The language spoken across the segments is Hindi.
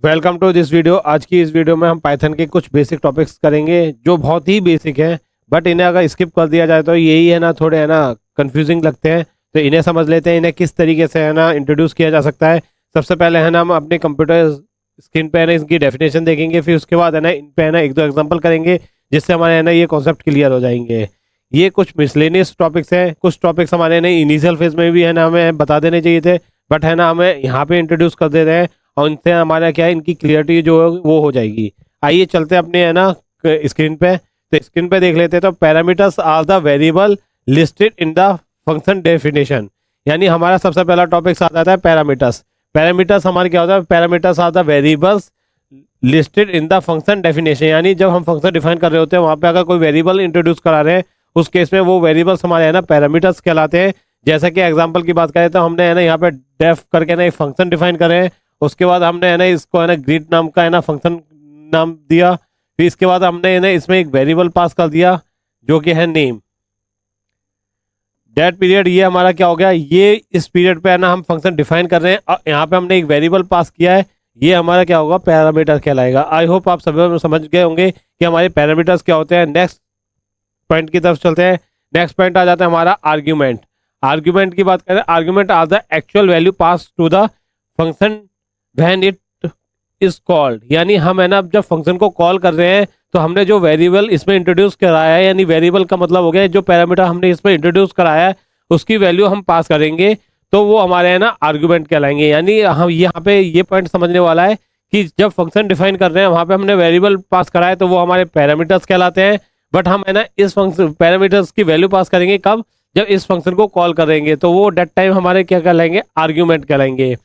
Welcome to this video. आज की इस वीडियो में हम पाइथन के कुछ बेसिक टॉपिक्स करेंगे जो बहुत ही बेसिक हैं, बट इन्हें अगर स्किप कर दिया जाए तो यही है ना, थोड़े है ना कंफ्यूजिंग लगते हैं। तो इन्हें समझ लेते हैं, इन्हें किस तरीके से है ना इंट्रोड्यूस किया जा सकता है। सबसे पहले है ना हम अपने कंप्यूटर स्क्रीन पे है ना इसकी डेफिनेशन देखेंगे, फिर उसके बाद है ना इन पे है ना एक दो एग्जांपल करेंगे जिससे हमारे है ना ये कॉन्सेप्ट क्लियर हो जाएंगे। ये कुछ मिसलेनियस टॉपिक्स हैं, कुछ टॉपिक्स हमारे है ना इनिशियल फेज में भी है ना हमें बता देने चाहिए थे, बट है ना हमें यहाँ पे इंट्रोड्यूस कर दे रहे हैं और इनसे हमारा क्या है, इनकी क्लियरिटी जो है वो हो जाएगी। आइए चलते हैं अपने है ना स्क्रीन पे। तो स्क्रीन पे देख लेते हैं। तो parameters are the variable listed in the function definition, यानी हमारा सबसे पहला टॉपिक आ जाता है पैरामीटर्स। पैरामीटर्स हमारे क्या होता है, parameters are the variables listed in the function definition, यानी जब हम फंक्शन डिफाइन कर रहे होते हैं वहाँ पे अगर कोई वेरिएबल इंट्रोड्यूस करा रहे हैं उस केस में वो वेरिएबल्स हमारे है ना पैरामीटर्स कहलाते हैं। जैसा कि एग्जांपल की बात करें तो हमने है ना यहाँ पे डेफ करके ना एक फंक्शन डिफाइन करे हैं, उसके बाद हमने है ना इसको है ना ग्रीट नाम का है ना फंक्शन नाम दिया, फिर इसके बाद हमने है ना इसमें एक वेरिएबल पास कर दिया जो कि है नेम। डेट पीरियड ये हमारा क्या हो गया, ये इस पीरियड पे है ना हम फंक्शन डिफाइन कर रहे हैं, यहाँ पे हमने एक वेरिएबल पास किया है, ये हमारा क्या होगा, पैरामीटर कहलाएगा। आई होप आप सभी समझ गए होंगे कि हमारे पैरामीटर्स क्या होते हैं। नेक्स्ट पॉइंट की तरफ चलते हैं। नेक्स्ट पॉइंट आ जाता है हमारा आर्ग्यूमेंट। आर्ग्यूमेंट की बात करें, argument are the actual value pass to the function when it is called, यानी हम है ना जब फंक्शन को कॉल कर रहे हैं तो हमने जो वेरिएबल इसमें इंट्रोड्यूस कराया है, यानी वेरिएबल का मतलब हो गया जो पैरामीटर हमने इसमें इंट्रोड्यूस कराया है उसकी वैल्यू हम पास करेंगे तो वो हमारे है ना आर्गुमेंट कहलाएंगे। यानी हम यहाँ पे ये पॉइंट समझने वाला है कि जब फंक्शन डिफाइन कर रहे हैं वहाँ पे हमने वेरिएबल पास कराया तो वो हमारे पैरामीटर्स कहलाते हैं, बट हम है ना इस फंक्शन पैरामीटर्स की वैल्यू पास करेंगे कब, जब इस फंक्शन को कॉल करेंगे तो वो डेट टाइम हमारे क्या कहलाएंगे, आर्ग्यूमेंट कहलाएंगे।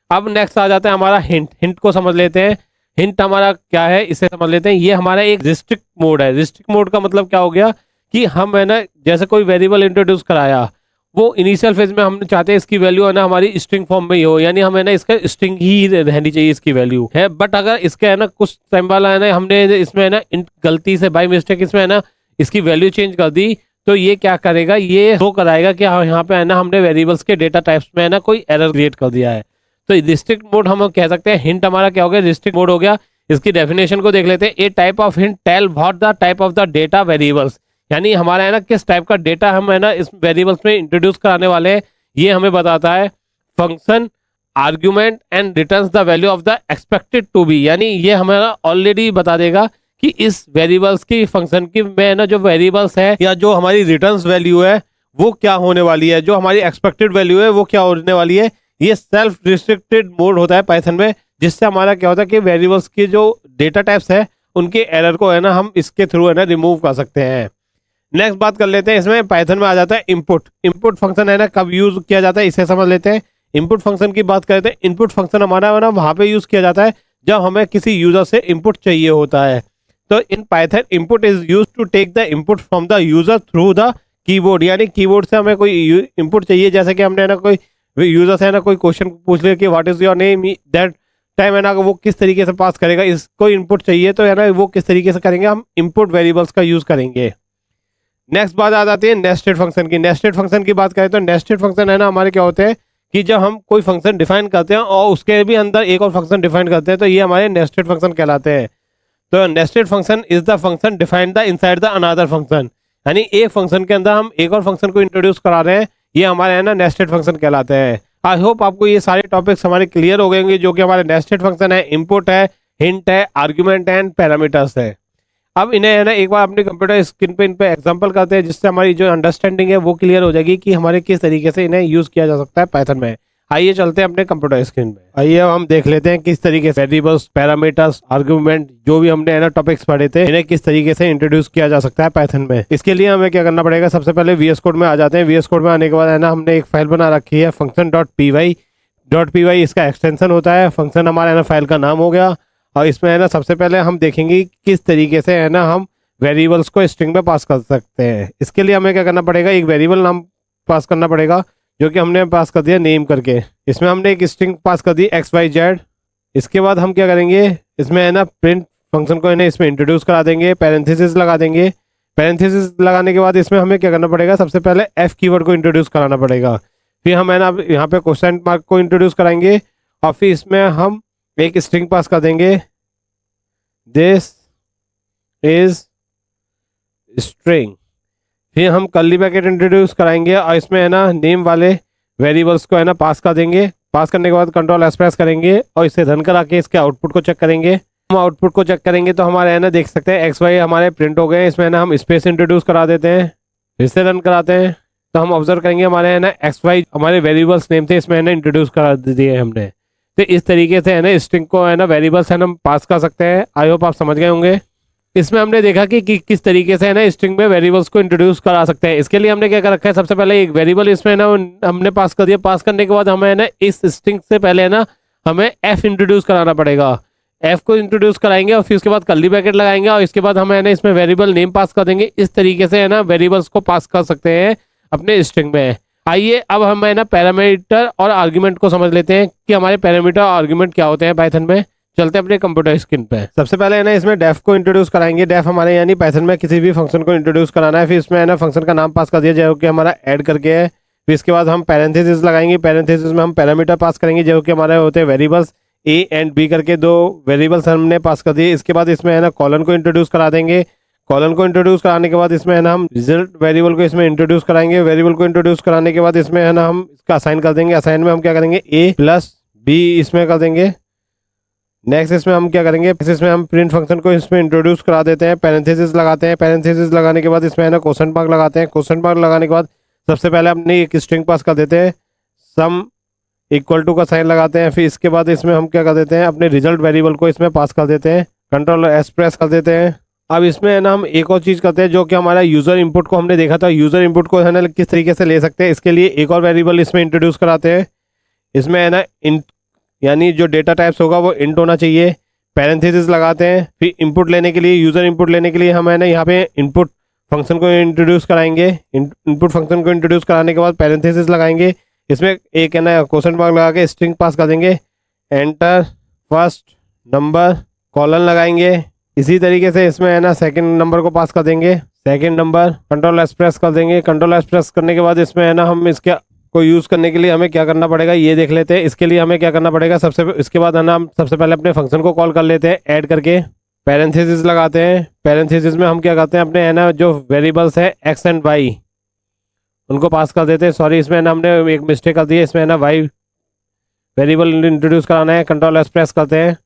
अब नेक्स्ट आ जाता है हमारा हिंट। हिंट को समझ लेते हैं। हिंट हमारा क्या है इसे समझ लेते हैं। ये हमारा एक रिस्ट्रिक्ट मोड है। रिस्ट्रिक्ट मोड का मतलब क्या हो गया कि हम है ना जैसे कोई वेरिएबल इंट्रोड्यूस कराया, वो इनिशियल फेज में हम चाहते हैं इसकी वैल्यू है ना हमारी स्ट्रिंग फॉर्म में ही हो, यानी हम है ना इसका स्ट्रिंग ही रहनी चाहिए इसकी वैल्यू है। बट अगर इसके है ना कुछ टाइम वाला है ना हमने इसमें है ना गलती से बाय मिस्टेक इसमें है ना इसकी वैल्यू चेंज कर दी तो ये क्या करेगा, ये शो कराएगा कि हाँ यहाँ पे है ना हमने वेरिएबल्स के डेटा टाइप्स में है ना कोई एरर क्रिएट कर दिया है। तो रिस्ट्रिक्ट मोड हम कह सकते हैं। हिंट हमारा क्या हो गया, रिस्ट्रिक्ट मोड हो गया। इसकी डेफिनेशन को देख लेते हैं। A type of hint tell what the type of the data variables, यानी हमारा है ना किस टाइप का डेटा हम है ना इस वेरिएबल्स में इंट्रोड्यूस कराने वाले हैं, ये हमें बताता है। Function argument and returns the value of the expected to be, यानी ये हमारा ऑलरेडी बता देगा कि इस वेरिएबल्स की फंक्शन की में ना जो वेरिएबल्स है या जो हमारी रिटर्न्स वैल्यू है वो क्या होने वाली है, जो हमारी एक्सपेक्टेड वैल्यू है वो क्या होने वाली है। ये सेल्फ रिस्ट्रिक्टेड मोड होता है पाइथन में, जिससे हमारा क्या होता है कि वेरिएबल्स के जो डेटा टाइप्स है उनके एरर को है ना हम इसके थ्रू है ना रिमूव कर सकते हैं। नेक्स्ट बात कर लेते हैं। इसमें पाइथन में आ जाता है इनपुट। इनपुट फंक्शन है ना कब यूज किया जाता है इसे समझ लेते हैं। इनपुट फंक्शन की बात करते हैं। इनपुट फंक्शन हमारा है ना वहाँ पे यूज किया जाता है जब हमें किसी यूजर से इनपुट चाहिए होता है। तो in Python input is use to take the input from the user through the keyboard, यानी कीबोर्ड से हमें कोई इनपुट चाहिए, जैसे कि हमने है ना कोई यूजर से है ना कोई क्वेश्चन पूछ लिया कि what is your name, that time है ना वो किस तरीके से पास करेगा, इसको इनपुट चाहिए तो है ना वो किस तरीके से करेंगे, हम इनपुट वेरिएबल्स का यूज करेंगे। नेक्स्ट बात आ जाती है नेस्टेड फंक्शन की। नेस्टेड फंक्शन की बात करें तो नेस्टेड फंक्शन है ना हमारे क्या होते हैं कि जब हम कोई फंक्शन डिफाइन करते हैं और उसके भी अंदर एक और फंक्शन डिफाइन करते हैं तो ये हमारे नेस्टेड फंक्शन कहलाते हैं। तो nested function is the function defined the inside the another function, यानी एक फंक्शन के अंदर हम एक और फंक्शन को इंट्रोड्यूस करा रहे हैं, ये हमारे है ना नेस्टेड फंक्शन कहलाते हैं। आई होप आपको ये सारे टॉपिक्स हमारे क्लियर हो गए होंगे, जो कि हमारे नेस्टेड फंक्शन है, इनपुट है, हिंट है, आर्ग्यूमेंट एंड पैरामीटर्स है। अब इन्हें है ना एक बार अपने कंप्यूटर स्क्रीन पे इन पे एग्जांपल करते हैं, जिससे हमारी जो अंडरस्टैंडिंग है वो क्लियर हो जाएगी कि हमारे किस तरीके से इन्हें यूज किया जा सकता है पाइथन में। आइए चलते हैं अपने कंप्यूटर स्क्रीन पे। आइए हम देख लेते हैं किस तरीके से वेरिएबल्स, पैरामीटर्स, आर्गुमेंट जो भी हमने है ना टॉपिक्स पढ़े थे इन्हें किस तरीके से इंट्रोड्यूस किया जा सकता है पाइथन में। इसके लिए हमें क्या करना पड़ेगा, सबसे पहले VS कोड में आ जाते हैं। VS कोड में आने के बाद है ना हमने एक फाइल बना रखी है फंक्शन .py इसका एक्सटेंशन होता है। फंक्शन हमारा है ना फाइल का नाम हो गया और इसमें है ना सबसे पहले हम देखेंगे किस तरीके से है ना हम वेरिएबल्स को स्ट्रिंग में पास कर सकते हैं। इसके लिए हमें क्या करना पड़ेगा, एक वेरिएबल नाम पास करना पड़ेगा जो कि हमने पास कर दिया नेम करके। इसमें हमने एक स्ट्रिंग पास कर दी XYZ। इसके बाद हम क्या करेंगे, इसमें है ना प्रिंट फंक्शन को है ना इसमें इंट्रोड्यूस करा देंगे, पैरेंथेसिस लगा देंगे। पैरेंथेसिस लगाने के बाद इसमें हमें क्या करना पड़ेगा, सबसे पहले F कीवर्ड को इंट्रोड्यूस कराना पड़ेगा। फिर हम है ना यहाँ पे क्वेश्चन मार्क को इंट्रोड्यूस कराएंगे और फिर इसमें हम एक स्ट्रिंग पास कर देंगे, दिस इज स्ट्रिंग। फिर हम कर्ली ब्रैकेट इंट्रोड्यूस कराएंगे और इसमें है ना नेम वाले वेरिएबल्स को है ना पास कर देंगे। पास करने के बाद कंट्रोल एस प्रेस करेंगे और इसे रन करा के इसके आउटपुट को चेक करेंगे। हम आउटपुट को चेक करेंगे तो हमारे है ना देख सकते हैं एक्स वाई हमारे प्रिंट हो गए। इसमें है ना हम स्पेस इंट्रोड्यूस करा देते हैं, फिर से रन कराते हैं तो हम ऑब्जर्व करेंगे हमारे है ना एक्स वाई हमारे वेरिएबल्स नेम थे, इसमें है ना इंट्रोड्यूस करा दिए हमने। तो इस तरीके से है ना स्ट्रिंग को है ना वेरिएबल्स है ना हम पास कर सकते हैं। आई होप आप समझ गए होंगे। इसमें हमने देखा कि किस तरीके से है ना स्ट्रिंग में वेरिएबल्स को इंट्रोड्यूस करा सकते हैं। इसके लिए हमने क्या कर रखा है, सबसे पहले एक वेरिएबल इसमें ना हमने पास कर दिया। पास करने के बाद हमें है ना इस स्ट्रिंग से पहले है ना हमें एफ इंट्रोड्यूस कराना पड़ेगा। एफ को इंट्रोड्यूस कराएंगे और फिर उसके बाद कर्ली ब्रैकेट लगाएंगे और इसके बाद हमें है ना इसमें वेरिएबल नेम पास कर देंगे। इस तरीके से है ना वेरिएबल्स को पास कर सकते हैं अपने स्ट्रिंग में। आइए अब हम है ना पैरामीटर और आर्गुमेंट को समझ लेते हैं कि हमारे पैरामीटर और आर्गुमेंट क्या होते हैं पाइथन में। चलते हैं अपने कंप्यूटर स्क्रीन पे। सबसे पहले है ना इसमें डेफ को इंट्रोड्यूस कराएंगे। डेफ हमारे यानी पाइथन में किसी भी फंक्शन को इंट्रोड्यूस कराना है। फिर इसमें है ना फंक्शन का नाम पास कर दिया जो कि हमारा ऐड करके है। फिर इसके बाद हम पैरेंथेसिस लगाएंगे। पैरेंथेसिस में हम पैरामीटर पास करेंगे जो कि हमारे होते हैं वेरिएबल्स ए एंड बी करके, दो वेरिएबल्स हमने पास कर दिए। इसके बाद इसमें है ना कॉलन को इंट्रोड्यूस करा देंगे। कॉलन को इंट्रोड्यूस कराने के बाद इसमें है ना हम रिजल्ट वेरिएबल को इसमें इंट्रोड्यूस कराएंगे। वेरिएबल को इंट्रोड्यूस कराने के बाद इसमें है ना हम इसका असाइन कर देंगे। असाइन में हम क्या करेंगे ए प्लस बी इसमें कर देंगे। नेक्स्ट इसमें हम क्या करेंगे, इसमें हम प्रिंट फंक्शन को इसमें इंट्रोड्यूस करा देते हैं। पैरेंथेसिस लगाते हैं। पैरेंथेसिस लगाने के बाद इसमें है ना क्वेश्चन मार्क लगाते हैं। क्वेश्चन मार्क लगाने के बाद सबसे पहले अपने एक स्ट्रिंग पास कर देते हैं, सम इक्वल टू का साइन लगाते हैं। फिर इसके बाद इसमें हम क्या कर देते हैं, अपने रिजल्ट वेरिएबल को इसमें पास कर देते हैं। कंट्रोल एस प्रेस कर देते हैं। अब इसमें है ना हम एक और चीज़ करते हैं जो कि हमारा यूज़र इनपुट को हमने देखा था। यूज़र इनपुट को है ना किस तरीके से ले सकते हैं, इसके लिए एक और वेरिएबल इसमें इंट्रोड्यूस कराते हैं। इसमें है ना इंट यानी जो डेटा टाइप्स होगा वो इंट होना चाहिए। पैरेंथेसिस लगाते हैं। फिर इनपुट लेने के लिए, यूज़र इनपुट लेने के लिए हम है ना यहाँ पे इनपुट फंक्शन को इंट्रोड्यूस कराएंगे। इनपुट फंक्शन को इंट्रोड्यूस कराने के बाद पैरेंथेसिस लगाएंगे। इसमें एक है ना क्वेश्चन मार्क लगा के स्ट्रिंग पास कर देंगे। एंटर फर्स्ट नंबर कॉलन लगाएंगे। इसी तरीके से इसमें है ना सेकंड नंबर को पास कर देंगे, second number. Control S press कर देंगे। कंट्रोल एस प्रेस करने के बाद इसमें है ना हम इसके को यूज़ करने के लिए हमें क्या करना पड़ेगा ये देख लेते हैं। इसके लिए हमें क्या करना पड़ेगा, इसके बाद है ना हम सबसे पहले अपने फंक्शन को कॉल कर लेते हैं ऐड करके। पैरेंथेसिस लगाते हैं। पैरेंथेसिस में हम क्या करते हैं, अपने है ना जो वेरिएबल्स है एक्स एंड वाई उनको पास कर देते हैं। सॉरी, इसमें ना हमने एक मिस्टेक कर दी है। इसमें है ना वाई वेरिएबल इंट्रोड्यूस कराना है। कंट्रोल एस प्रेस करते हैं,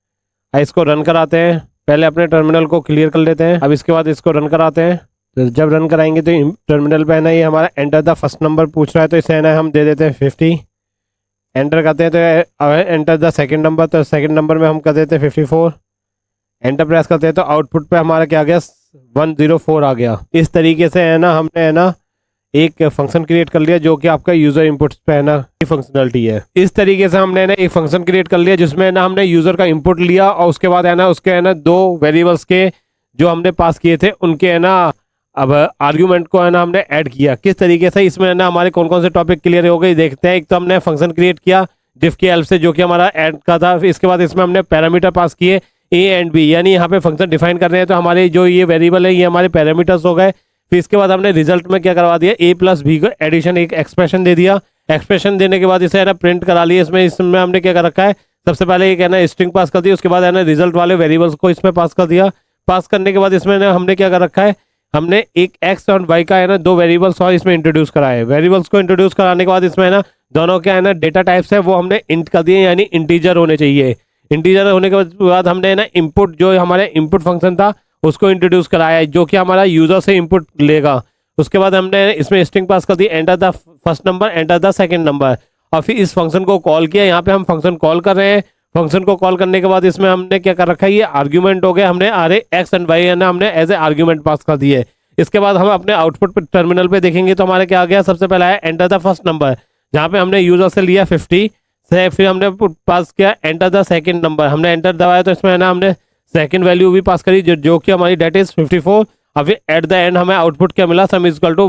इसको रन कराते हैं। पहले अपने टर्मिनल को क्लियर कर लेते हैं। अब इसके बाद इसको रन कराते हैं। तो जब रन कराएंगे तो टर्मिनल पे है ना ये हमारा एंटर द फर्स्ट नंबर पूछ रहा है, तो इसे है ना हम दे देते हैं 50। एंटर करते हैं तो एंटर द सेकंड नंबर, तो सेकंड नंबर में हम कर देते हैं 54। एंटर प्रेस करते हैं तो आउटपुट पे हमारा क्या आ गया, 104 आ गया। इस तरीके से है ना हमने है ना एक फंक्शन क्रिएट कर लिया जो कि आपका यूजर इनपुट्स पे है ना फंक्शनलिटी है। इस तरीके से हमने ना एक फंक्शन क्रिएट कर लिया जिसमें ना हमने यूजर का इनपुट लिया और उसके बाद है ना उसके है ना दो वेरिएबल्स के जो हमने पास किए थे उनके है ना अब आर्ग्यूमेंट को है ना हमने ऐड किया। किस तरीके से इसमें है ना हमारे कौन कौन से टॉपिक क्लियर हो गए देखते हैं। एक तो हमने फंक्शन क्रिएट किया डिफ की हेल्प से जो कि हमारा ऐड का था। इसके बाद इसमें हमने पैरामीटर पास किए ए एंड बी, यानी यहाँ पे फंक्शन डिफाइन कर रहे हैं तो हमारे जो ये वेरिएबल है ये हमारे पैरामीटर्स हो गए। फिर इसके बाद हमने रिजल्ट में क्या करवा दिया, ए प्लस बी को एडिशन एक एक्सप्रेशन दे दिया। एक्सप्रेशन देने के बाद इसे है ना प्रिंट करा लिया। इसमें हमने क्या कर रखा है, सबसे पहले एक है ना स्ट्रिंग पास कर दी, उसके बाद है ना रिजल्ट वाले वेरिएबल्स को इसमें पास कर दिया। पास करने के बाद इसमें ना हमने क्या कर रखा है, हमने एक एक्स और वाई का है ना दो वेरिएबल्स और इसमें इंट्रोड्यूस कराए। वेरिएबल्स को इंट्रोड्यूस कराने के बाद इसमें है ना दोनों क्या है ना डेटा टाइप्स है वो हमने इंट कर दिए, यानी इंटीजर होने चाहिए। इंटीजर होने के बाद हमने है ना इनपुट जो हमारे इनपुट फंक्शन था उसको इंट्रोड्यूस कराया है जो कि हमारा यूजर से इनपुट लेगा। उसके बाद हमने इसमें स्ट्रिंग पास कर दी, enter the first number enter the second number, और फिर इस फंक्शन को कॉल किया। यहाँ पे हम फंक्शन कॉल कर रहे हैं। फंक्शन को कॉल करने के बाद इसमें हमने क्या कर रखा है, ये आर्ग्यूमेंट हो गए, हमने आरे एक्स एंड वाई है ना हमने एज ए आर्ग्यूमेंट पास कर दिए। इसके बाद हम अपने आउटपुट पर टर्मिनल पे देखेंगे तो हमारे क्या आ गया, सबसे पहला है एंटर द फर्स्ट नंबर जहाँ पे हमने यूजर से लिया 50 से, फिर हमने पास किया एंटर द सेकंड नंबर, हमने एंटर दबाया तो इसमें है ना हमने सेकंड वैल्यू भी पास करी जो कि हमारी डेट इज 54। और फिर एट द एंड हमें आउटपुट क्या मिला, सम इज इक्वल टू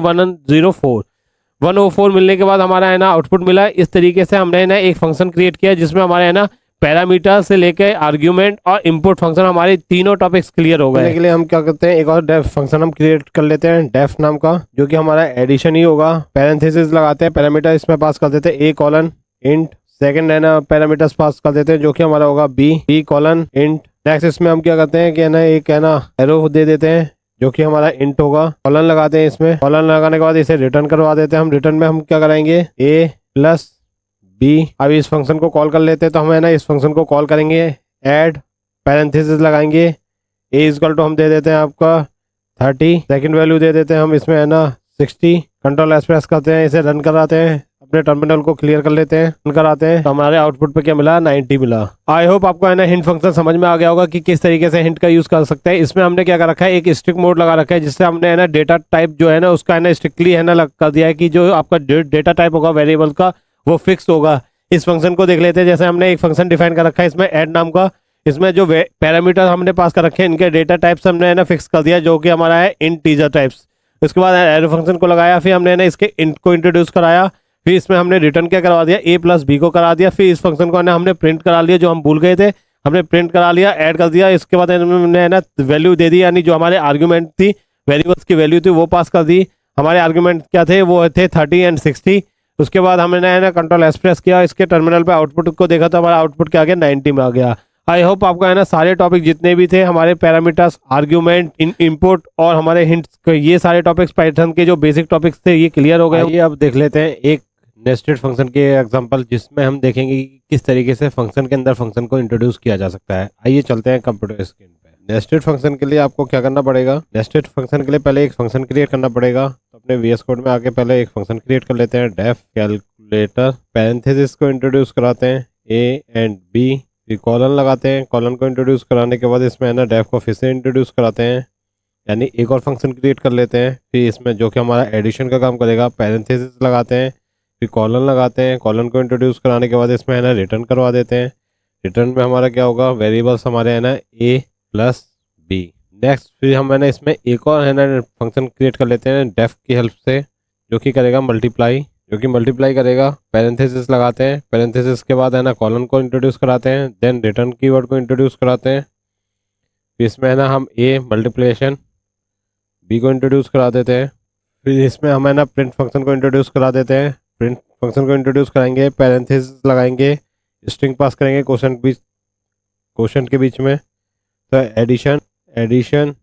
104 मिलने के बाद हमारा है ना आउटपुट मिला। इस तरीके से हमने ना एक फंक्शन क्रिएट किया जिसमें हमारे है ना पैरामीटर से लेके आर्ग्यूमेंट और इनपुट फंक्शन हमारे तीनों टॉपिक्स क्लियर हो गए। के लिए हम क्या करते हैं, एक और डेफ फंक्शन हम क्रिएट कर लेते हैं डेफ नाम का, जो कि हमारा एडिशन ही होगा। पैरेंथेसिस लगाते हैं, पैरामीटर इसमें पास कर देते हैं ए कॉलन इंट सेकंड है ना पैरामीटर्स पास कर देते हैं जो कि हमारा होगा बी कॉलन इंट। नेक्स्ट इसमें हम क्या करते हैं कि है ना एक है ना एरो दे देते हैं जो कि हमारा इंट होगा, कॉलन लगाते हैं। इसमें कॉलन लगाने के बाद इसे रिटर्न करवा देते हैं। हम रिटर्न में हम क्या कराएंगे a प्लस बी। अब इस फंक्शन को कॉल कर लेते हैं, तो हम है ना इस फंक्शन को कॉल करेंगे, ऐड पैरेंथेसिस लगाएंगे, a इक्वल टू हम दे देते हैं आपका 30, सेकंड वैल्यू दे देते हैं हम इसमें है ना 60। कंट्रोल एस प्रेस करते हैं, इसे रन कराते हैं, अपने टर्मिनल को क्लियर कर लेते हैं, रन कराते हैं, तो हमारे आउटपुट पे क्या मिला 90 मिला। आई होप आपको है ना हिंट फंक्शन समझ में आ गया होगा कि किस तरीके से हिंट का यूज कर सकते हैं। इसमें हमने क्या कर रखा है, एक स्ट्रिक्ट मोड लगा रखा है जिससे हमने है ना डेटा टाइप जो है ना उसका है ना स्ट्रिक्टली है ना कर दिया है कि जो आपका डेटा टाइप होगा वेरिएबल का वो फिक्स होगा। इस फंक्शन को देख लेते हैं। जैसे हमने एक फंक्शन डिफाइन कर रखा है इसमें ऐड नाम का, इसमें जो पैरामीटर हमने पास कर रखे हैं इनके डेटा टाइप्स हमने है ना फिक्स कर दिया जो कि हमारा है इंटीजर टाइप्स। उसके बाद एरो फंक्शन को लगाया, फिर हमने ना इसके इंट को इंट्रोड्यूस कराया, फिर इसमें हमने रिटर्न क्या करवा दिया a प्लस बी को करा दिया। फिर इस फंक्शन को हमने प्रिंट करा लिया, जो हम भूल गए थे हमने प्रिंट करा लिया, ऐड कर दिया। इसके बाद हमने है ना वैल्यू दे दी, यानी जो हमारे आर्ग्यूमेंट थी वेरिएबल्स की वैल्यू थी वो पास कर दी। हमारे आर्ग्यूमेंट क्या थे, वो थे 30 एंड 60। उसके बाद हमने है ना कंट्रोल एस प्रेस किया, इसके टर्मिनल पे आउटपुट को देखा तो हमारा आउटपुट क्या आ गया 90 में आ गया। आई होप आपको है ना सारे टॉपिक जितने भी थे हमारे पैरामीटर्स, आर्ग्यूमेंट, इनपुट और हमारे हिंट्स, ये सारे टॉपिक्स पाइथन के जो बेसिक टॉपिक्स थे ये क्लियर हो गए। ये अब देख लेते हैं एक नेस्टेड फंक्शन के एग्जांपल जिसमें हम देखेंगे कि किस तरीके से फंक्शन के अंदर फंक्शन को इंट्रोड्यूस किया जा सकता है। आइए चलते हैं कंप्यूटर स्क्रीन पे। नेस्टेड फंक्शन के लिए आपको क्या करना पड़ेगा, नेस्टेड फंक्शन के लिए पहले एक फंक्शन क्रिएट करना पड़ेगा। तो अपने VS कोड में आके पहले एक फंक्शन क्रिएट कर लेते हैं, डेफ कैलकुलेटर, पैरेंथेसिस को इंट्रोड्यूस कराते हैं a एंड b, फिर कॉलन लगाते हैं। कॉलन को इंट्रोड्यूस कराने के बाद इसमें है ना डेफ को फिर से इंट्रोड्यूस कराते हैं, यानी एक और फंक्शन क्रिएट कर लेते हैं। फिर इसमें जो कि हमारा एडिशन का काम करेगा, पैरेंथेसिस लगाते हैं, फिर कॉलन लगाते हैं। कॉलन को इंट्रोड्यूस कराने के बाद इसमें है ना रिटर्न करवा देते हैं। रिटर्न में हमारा क्या होगा, वेरिएबल्स हमारे है ना a प्लस बी। नेक्स्ट फिर हम है ना इसमें एक और है ना फंक्शन क्रिएट कर लेते हैं डेफ की हेल्प से, जो कि करेगा मल्टीप्लाई, जो कि मल्टीप्लाई करेगा। पैरेंथेसिस लगाते हैं, पैरेंथेसिस के बाद है ना कॉलन को इंट्रोड्यूस कराते हैं, देन रिटर्न कीवर्ड को इंट्रोड्यूस कराते हैं। फिर इसमें है ना हम a मल्टीप्लिकेशन b को इंट्रोड्यूस करा देते हैं। फिर इसमें हम है ना प्रिंट फंक्शन को इंट्रोड्यूस करा देते हैं। प्रिंट फंक्शन को इंट्रोड्यूस कराएंगे, पैरेंथेसिस लगाएंगे, स्ट्रिंग पास करेंगे क्वोशंट के बीच में, तो एडिशन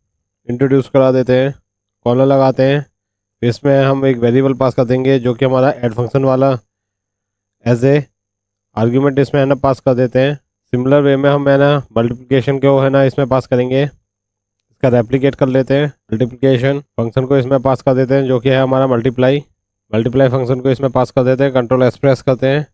इंट्रोड्यूस करा देते हैं, कॉलन लगाते हैं। फिर इसमें हम एक वेरिएबल पास कर देंगे जो कि हमारा ऐड फंक्शन वाला एज ए आर्ग्यूमेंट इसमें है ना पास कर देते हैं। सिमिलर वे में हम है ना मल्टीप्लिकेशन को है ना इसमें पास करेंगे, इसका रेप्लिकेट कर लेते हैं। मल्टीप्लिकेशन फंक्शन को इसमें पास कर देते हैं जो कि है हमारा मल्टीप्लाई फंक्शन को इसमें पास कर देते हैं, कंट्रोल एस प्रेस करते हैं।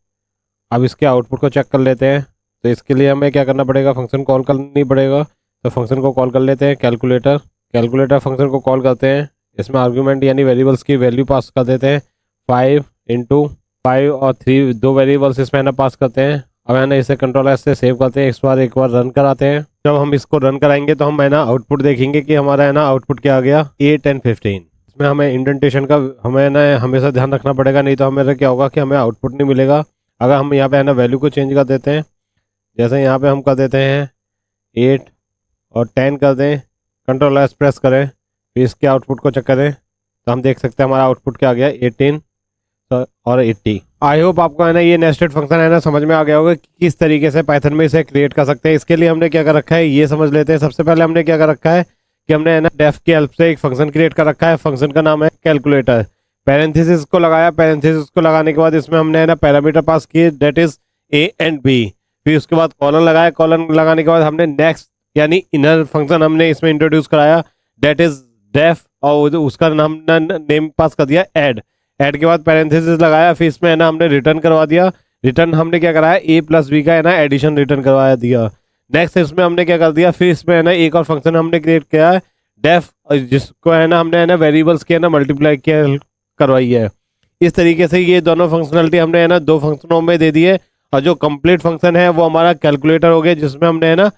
अब इसके आउटपुट को चेक कर लेते हैं, तो इसके लिए हमें क्या करना पड़ेगा, फंक्शन कॉल करनी पड़ेगा। तो फंक्शन को कॉल कर लेते हैं, कैलकुलेटर फंक्शन को कॉल करते हैं। इसमें आर्गूमेंट यानी वेरिएबल्स की वैल्यू पास कर देते हैं, 5 × 5 और 3, दो वेरिएबल्स इसमें ना पास करते हैं। अब है ना इसे कंट्रोल एस से सेव करते हैं, एक बार रन कराते हैं। जब हम इसको रन कराएंगे तो हम है ना आउटपुट देखेंगे कि हमारा है ना आउटपुट क्या आ गया 8 and 15। इसमें हमें इंडेंटेशन का हमें ना हमेशा ध्यान रखना पड़ेगा, नहीं तो हमें क्या होगा कि हमें आउटपुट नहीं मिलेगा। अगर हम यहाँ पे है ना वैल्यू को चेंज कर देते हैं, जैसे यहाँ पे हम कर देते हैं 8 और 10 कर दें, कंट्रोल एस प्रेस करें, फिर इसके आउटपुट को चेक करें, तो हम देख सकते हैं हमारा आउटपुट क्या आ गया 18 और 80। आई होप आपको है ना ये नेस्टेड फंक्शन है ना समझ में आ गया होगा कि किस तरीके से पाइथन में इसे क्रिएट कर सकते हैं। इसके लिए हमने क्या कर रखा है ये समझ लेते हैं। सबसे पहले हमने क्या कर रखा है कि हमने है ना डेफ की हेल्प से एक फंक्शन क्रिएट कर रखा है। फंक्शन का नाम है कैलकुलेटर। पैरेंथेसिस को लगाया, पैरेंथेसिस को लगाने के बाद इसमें हमने है ना पैरामीटर पास किए, that is a and b। फिर उसके बाद कॉलन लगाया, कॉलन लगाने के बाद हमने नेक्स्ट यानी इनर फंक्शन हमने इसमें इंट्रोड्यूस कराया, दैट इज डेफ, और उसका नाम नेम पास कर दिया ऐड के बाद पैरेंथेसिस लगाया। फिर इसमें है ना हमने रिटर्न करवा दिया। रिटर्न हमने क्या कराया a + b का है ना एडिशन रिटर्न करवा दिया। नेक्स्ट इसमें हमने क्या कर दिया, फिर इसमें है ना एक और फंक्शन हमने क्रिएट किया है डेफ, जिसको है ना हमने है ना वेरिएबल्स के है ना मल्टीप्लाई करवाई है। इस तरीके से ये दोनों फंक्शनलिटी हमने है ना दो फंक्शनों में दे दी है, और जो कंप्लीट फंक्शन है वो हमारा कैलकुलेटर हो गया, जिसमें हमने है ना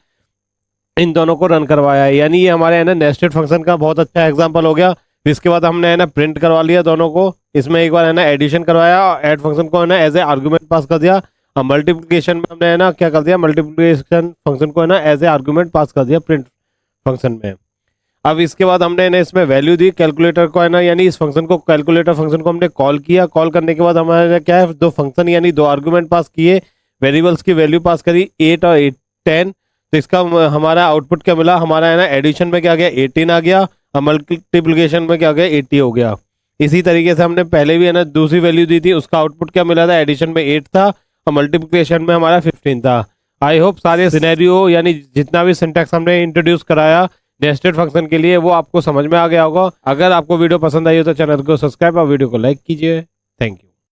इन दोनों को रन करवाया है। यानी ये हमारे है ना नेस्टेड फंक्शन का बहुत अच्छा एग्जांपल हो गया। इसके बाद हमने है ना प्रिंट करवा लिया दोनों को, इसमें एक बार है ना एडिशन करवाया और ऐड फंक्शन को है ना एज ए आर्गुमेंट पास कर दिया, और मल्टीप्लिकेशन में हमने है ना क्या कर दिया, मल्टीप्लिकेशन फंक्शन को है ना एज ए आर्गुमेंट पास कर दिया प्रिंट फंक्शन में। अब इसके बाद हमने ना इसमें वैल्यू दी कैलकुलेटर को है ना, यानी इस फंक्शन को कैलकुलेटर फंक्शन को हमने कॉल किया। कॉल करने के बाद हमारे क्या है, दो फंक्शन यानी दो आर्गुमेंट पास किए, वेरिएबल्स की वैल्यू पास करी 8 और 10। तो इसका हमारा आउटपुट क्या मिला, हमारा है ना एडिशन में क्या आ गया 18 आ गया, और मल्टीप्लिकेशन में क्या आ गया 80 हो गया। इसी तरीके से हमने पहले भी है ना दूसरी वैल्यू दी थी, उसका आउटपुट क्या मिला था, एडिशन में 8 था और मल्टीप्लिकेशन में हमारा 15 था। आई होप सारे सिनेरियो यानी जितना भी सिंटैक्स हमने इंट्रोड्यूस कराया नेस्टेड फंक्शन के लिए वो आपको समझ में आ गया होगा। अगर आपको वीडियो पसंद आई हो तो चैनल को सब्सक्राइब और वीडियो को लाइक कीजिए। Thank you.